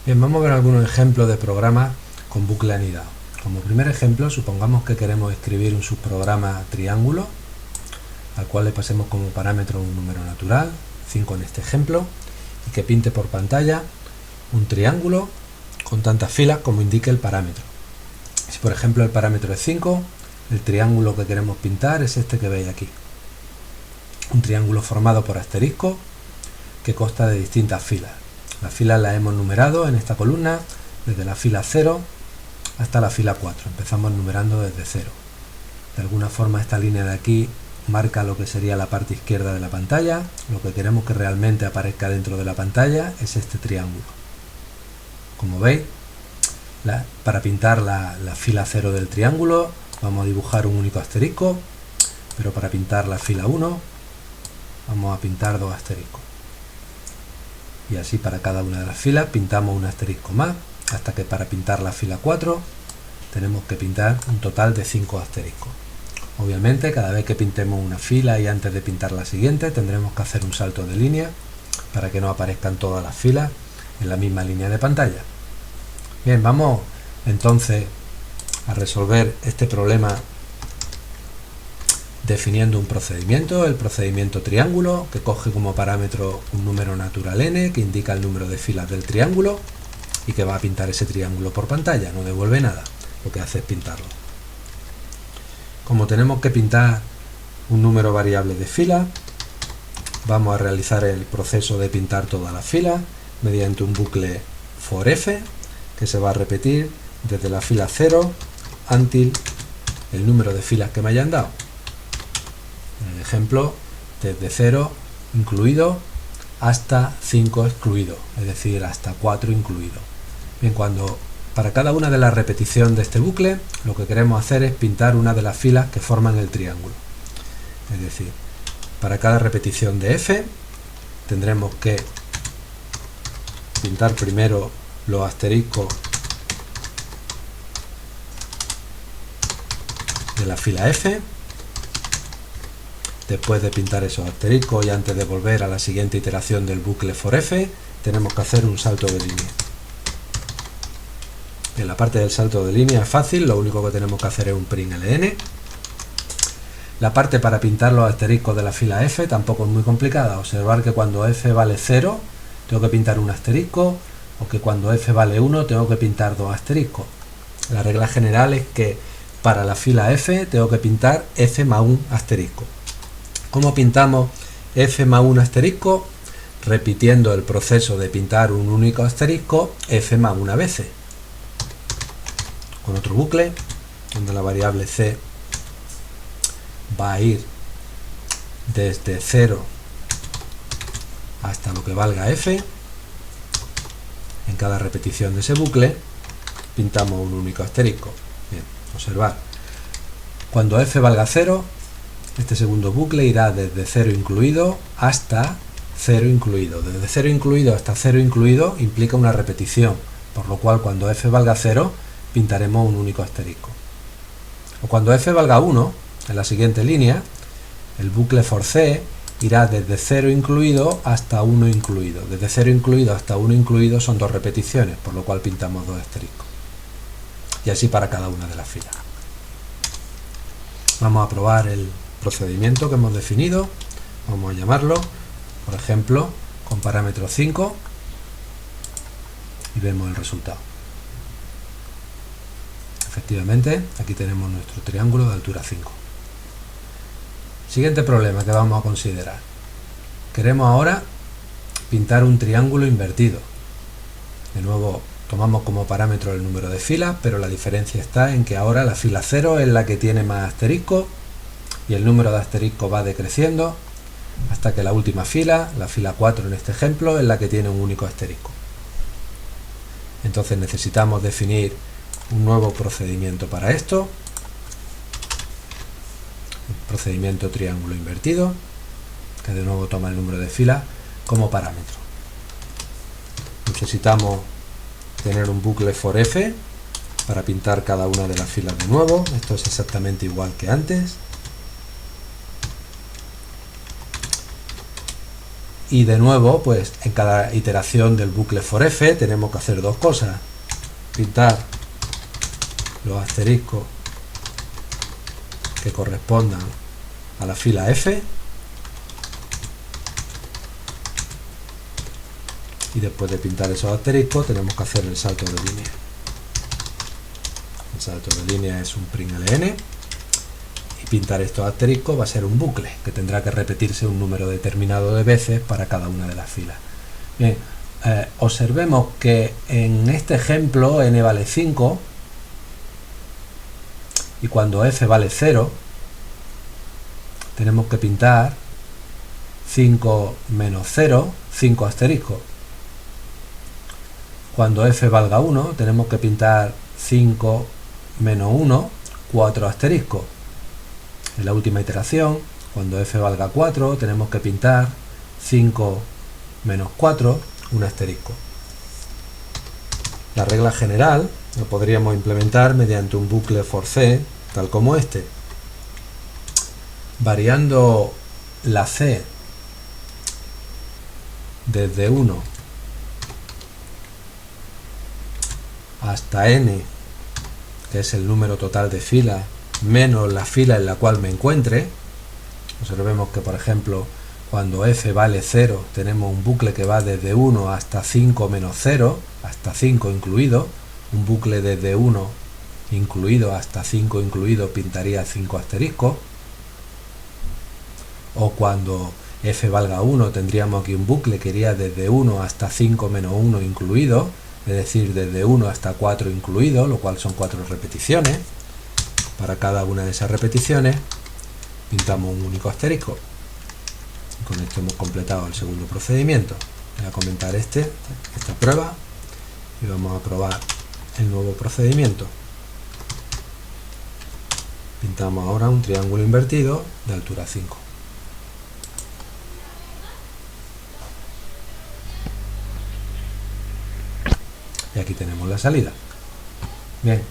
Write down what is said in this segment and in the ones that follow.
Bien, vamos a ver algunos ejemplos de programas con bucle anidado. Como primer ejemplo, supongamos que queremos escribir un subprograma triángulo, al cual le pasemos como parámetro un número natural, 5 en este ejemplo, y que pinte por pantalla un triángulo con tantas filas como indique el parámetro. Si por ejemplo el parámetro es 5, el triángulo que queremos pintar es este que veis aquí. Un triángulo formado por asterisco que consta de distintas filas. Las filas las hemos numerado en esta columna desde la fila 0 hasta la fila 4. Empezamos numerando desde 0. De alguna forma esta línea de aquí marca lo que sería la parte izquierda de la pantalla. Lo que queremos que realmente aparezca dentro de la pantalla es este triángulo. Como veis, para pintar la fila 0 del triángulo vamos a dibujar un único asterisco, pero para pintar la fila 1 vamos a pintar 2 asteriscos. Y así para cada una de las filas pintamos un asterisco más, hasta que para pintar la fila 4 tenemos que pintar un total de 5 asteriscos. Obviamente cada vez que pintemos una fila y antes de pintar la siguiente tendremos que hacer un salto de línea para que no aparezcan todas las filas en la misma línea de pantalla. Bien, vamos entonces a resolver este problema definiendo un procedimiento, el procedimiento triángulo, que coge como parámetro un número natural n, que indica el número de filas del triángulo y que va a pintar ese triángulo por pantalla, no devuelve nada, lo que hace es pintarlo. Como tenemos que pintar un número variable de filas, vamos a realizar el proceso de pintar todas las filas mediante un bucle for f, que se va a repetir desde la fila 0 until el número de filas que me hayan dado. En el ejemplo, desde 0 incluido hasta 5 excluido, es decir, hasta 4 incluido. Bien, para cada una de las repeticiones de este bucle, lo que queremos hacer es pintar una de las filas que forman el triángulo. Es decir, para cada repetición de f, tendremos que pintar primero los asteriscos de la fila f. Después de pintar esos asteriscos y antes de volver a la siguiente iteración del bucle for f, tenemos que hacer un salto de línea. En la parte del salto de línea es fácil, lo único que tenemos que hacer es un print ln. La parte para pintar los asteriscos de la fila f tampoco es muy complicada. Observar que cuando f vale 0 tengo que pintar un asterisco, o que cuando f vale 1 tengo que pintar 2 asteriscos. La regla general es que para la fila f tengo que pintar f más un asterisco. ¿Cómo pintamos f más un asterisco? Repitiendo el proceso de pintar un único asterisco f más una veces. Con otro bucle, donde la variable c va a ir desde 0 hasta lo que valga f. En cada repetición de ese bucle pintamos un único asterisco. Bien, observar. Cuando f valga 0, este segundo bucle irá desde 0 incluido hasta 0 incluido. Desde 0 incluido hasta 0 incluido implica una repetición, por lo cual cuando f valga 0 pintaremos un único asterisco. O cuando f valga 1, en la siguiente línea, el bucle for c irá desde 0 incluido hasta 1 incluido. Desde 0 incluido hasta 1 incluido son 2 repeticiones, por lo cual pintamos 2 asteriscos. Y así para cada una de las filas. Vamos a probar el procedimiento que hemos definido. Vamos a llamarlo, por ejemplo, con parámetro 5 y vemos el resultado. Efectivamente, aquí tenemos nuestro triángulo de altura 5. Siguiente problema que vamos a considerar. Queremos ahora pintar un triángulo invertido. De nuevo, tomamos como parámetro el número de filas, pero la diferencia está en que ahora la fila 0 es la que tiene más asteriscos y el número de asteriscos va decreciendo hasta que la última fila, la fila 4 en este ejemplo, es la que tiene un único asterisco. Entonces necesitamos definir un nuevo procedimiento para esto. El procedimiento triángulo invertido, que de nuevo toma el número de filas como parámetro. Necesitamos tener un bucle for f para pintar cada una de las filas de nuevo. Esto es exactamente igual que antes. Y de nuevo, pues en cada iteración del bucle for f tenemos que hacer dos cosas: pintar los asteriscos que correspondan a la fila f, y después de pintar esos asteriscos tenemos que hacer el salto de línea. El salto de línea es un println, y pintar estos asteriscos va a ser un bucle que tendrá que repetirse un número determinado de veces para cada una de las filas. Bien, observemos que en este ejemplo n vale 5, y cuando f vale 0 tenemos que pintar 5 menos 0, 5 asteriscos. Cuando f valga 1 tenemos que pintar 5 menos 1, 4 asteriscos. En la última iteración, cuando f valga 4, tenemos que pintar 5 menos 4, un asterisco. La regla general lo podríamos implementar mediante un bucle for c, tal como este. Variando la c desde 1 hasta n, que es el número total de filas, menos la fila en la cual me encuentre. Observemos que, por ejemplo, cuando f vale 0 tenemos un bucle que va desde 1 hasta 5 menos 0, hasta 5 incluido. Un bucle desde 1 incluido hasta 5 incluido pintaría 5 asteriscos. O cuando f valga 1 tendríamos aquí un bucle que iría desde 1 hasta 5 menos 1 incluido, es decir, desde 1 hasta 4 incluido, lo cual son 4 repeticiones. Para cada una de esas repeticiones pintamos un único asterisco. Y con esto hemos completado el segundo procedimiento. Voy a comentar esta prueba y vamos a probar el nuevo procedimiento. Pintamos ahora un triángulo invertido de altura 5. Y aquí tenemos la salida. Bien.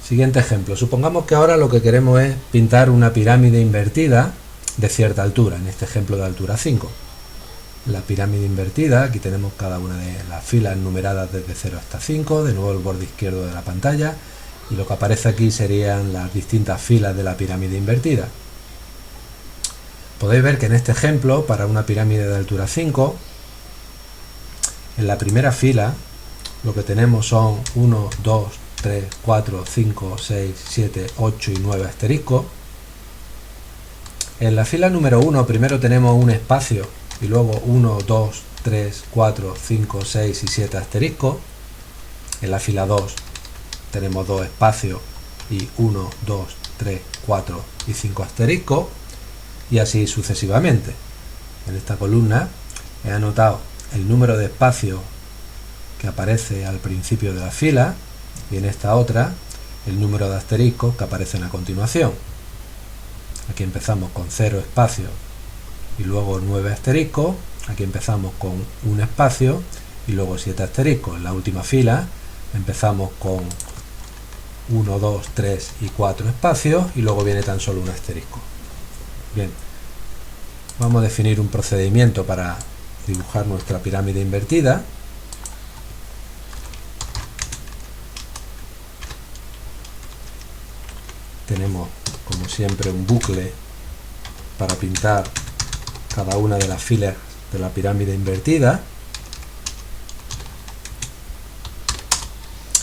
Siguiente ejemplo. Supongamos que ahora lo que queremos es pintar una pirámide invertida de cierta altura, en este ejemplo de altura 5. La pirámide invertida, aquí tenemos cada una de las filas numeradas desde 0 hasta 5, de nuevo el borde izquierdo de la pantalla, y lo que aparece aquí serían las distintas filas de la pirámide invertida. Podéis ver que en este ejemplo, para una pirámide de altura 5, en la primera fila lo que tenemos son 1, 2, 3, 4, 5, 6, 7, 8 y 9 asteriscos. En la fila número 1 primero tenemos un espacio y luego 1, 2, 3, 4, 5, 6 y 7 asteriscos. En la fila 2 tenemos 2 espacios y 1, 2, 3, 4 y 5 asteriscos, y así sucesivamente. En esta columna he anotado el número de espacios que aparece al principio de la fila, y en esta otra el número de asteriscos que aparecen a continuación. Aquí empezamos con 0 espacios y luego 9 asteriscos. Aquí empezamos con un espacio y luego 7 asteriscos. En la última fila empezamos con 1, 2, 3 y 4 espacios y luego viene tan solo un asterisco. Bien, vamos a definir un procedimiento para dibujar nuestra pirámide invertida. Tenemos, como siempre, un bucle para pintar cada una de las filas de la pirámide invertida.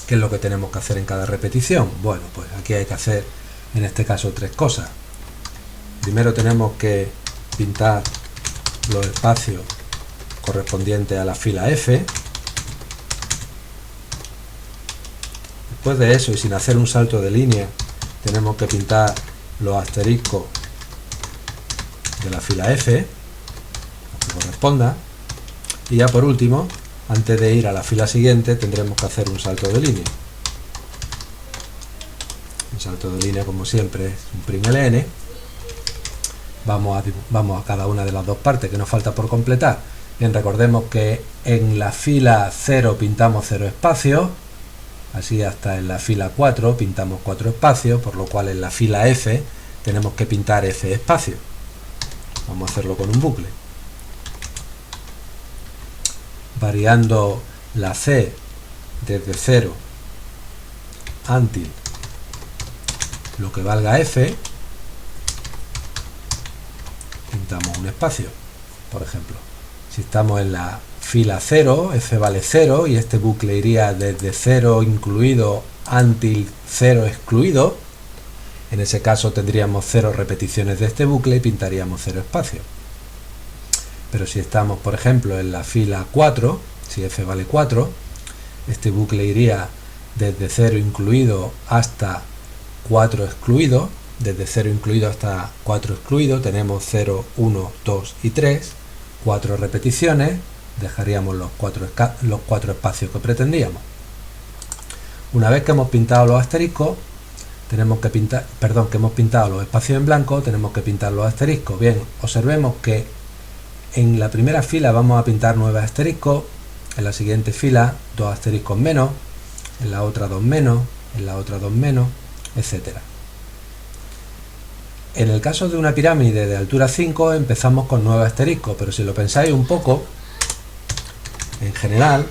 ¿Qué es lo que tenemos que hacer en cada repetición? Bueno, pues aquí hay que hacer, en este caso, 3 cosas. Primero tenemos que pintar los espacios correspondientes a la fila F. Después de eso, y sin hacer un salto de línea, tenemos que pintar los asteriscos de la fila F, lo que corresponda. Y ya por último, antes de ir a la fila siguiente, tendremos que hacer un salto de línea. Un salto de línea, como siempre, es un println. Vamos a cada una de las dos partes que nos falta por completar. Bien, recordemos que en la fila 0 pintamos 0 espacios, así hasta en la fila 4 pintamos 4 espacios, por lo cual en la fila F tenemos que pintar F espacios. Vamos a hacerlo con un bucle. Variando la C desde 0 until lo que valga f, pintamos un espacio. Por ejemplo, si estamos en la fila 0, f vale 0 y este bucle iría desde 0 incluido until 0 excluido. En ese caso tendríamos 0 repeticiones de este bucle y pintaríamos 0 espacio. Pero si estamos, por ejemplo, en la fila 4, si f vale 4, este bucle iría desde 0 incluido hasta 4 excluido. Desde 0 incluido hasta 4 excluido tenemos 0, 1, 2 y 3. 4 repeticiones, dejaríamos los 4 espacios que pretendíamos. Una vez que hemos pintado los asteriscos, tenemos que pintar, que hemos pintado los espacios en blanco, tenemos que pintar los asteriscos. Bien, observemos que en la primera fila vamos a pintar 9 asteriscos, en la siguiente fila 2 asteriscos menos, en la otra 2 menos, en la otra 2 menos, etcétera. En el caso de una pirámide de altura 5 empezamos con 9 asteriscos, pero si lo pensáis un poco, en general,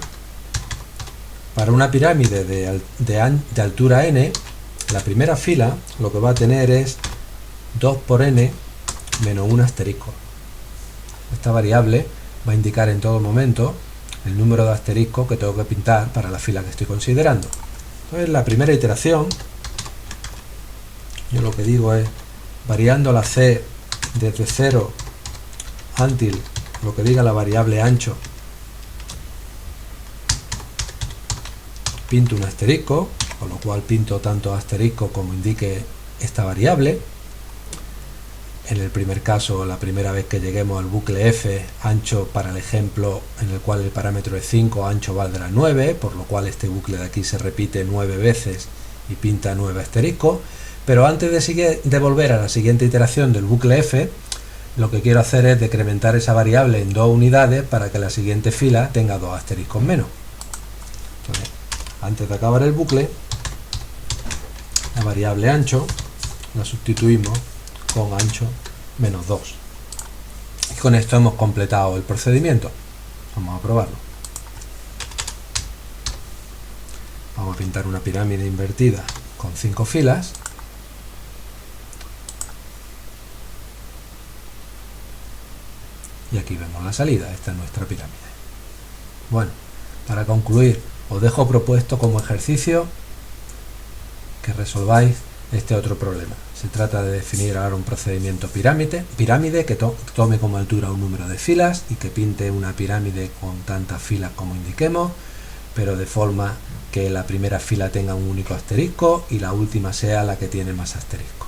para una pirámide de altura n, la primera fila lo que va a tener es 2 por n menos 1 asterisco. Esta variable va a indicar en todo momento el número de asteriscos que tengo que pintar para la fila que estoy considerando. Entonces, la primera iteración, yo lo que digo es, variando la c desde 0 until lo que diga la variable ancho, pinto un asterisco, con lo cual pinto tanto asterisco como indique esta variable. En el primer caso, la primera vez que lleguemos al bucle f, ancho para el ejemplo en el cual el parámetro es 5, ancho valdrá 9, por lo cual este bucle de aquí se repite 9 veces y pinta 9 asteriscos. Pero antes de volver a la siguiente iteración del bucle f, lo que quiero hacer es decrementar esa variable en 2 unidades para que la siguiente fila tenga 2 asteriscos menos. Entonces, antes de acabar el bucle, la variable ancho la sustituimos con ancho menos 2. Y con esto hemos completado el procedimiento. Vamos a probarlo. Vamos a pintar una pirámide invertida con 5 filas. Y aquí vemos la salida. Esta es nuestra pirámide. Bueno, para concluir, os dejo propuesto como ejercicio que resolváis este otro problema. Se trata de definir ahora un procedimiento pirámide que tome como altura un número de filas y que pinte una pirámide con tantas filas como indiquemos, pero de forma que la primera fila tenga un único asterisco y la última sea la que tiene más asterisco.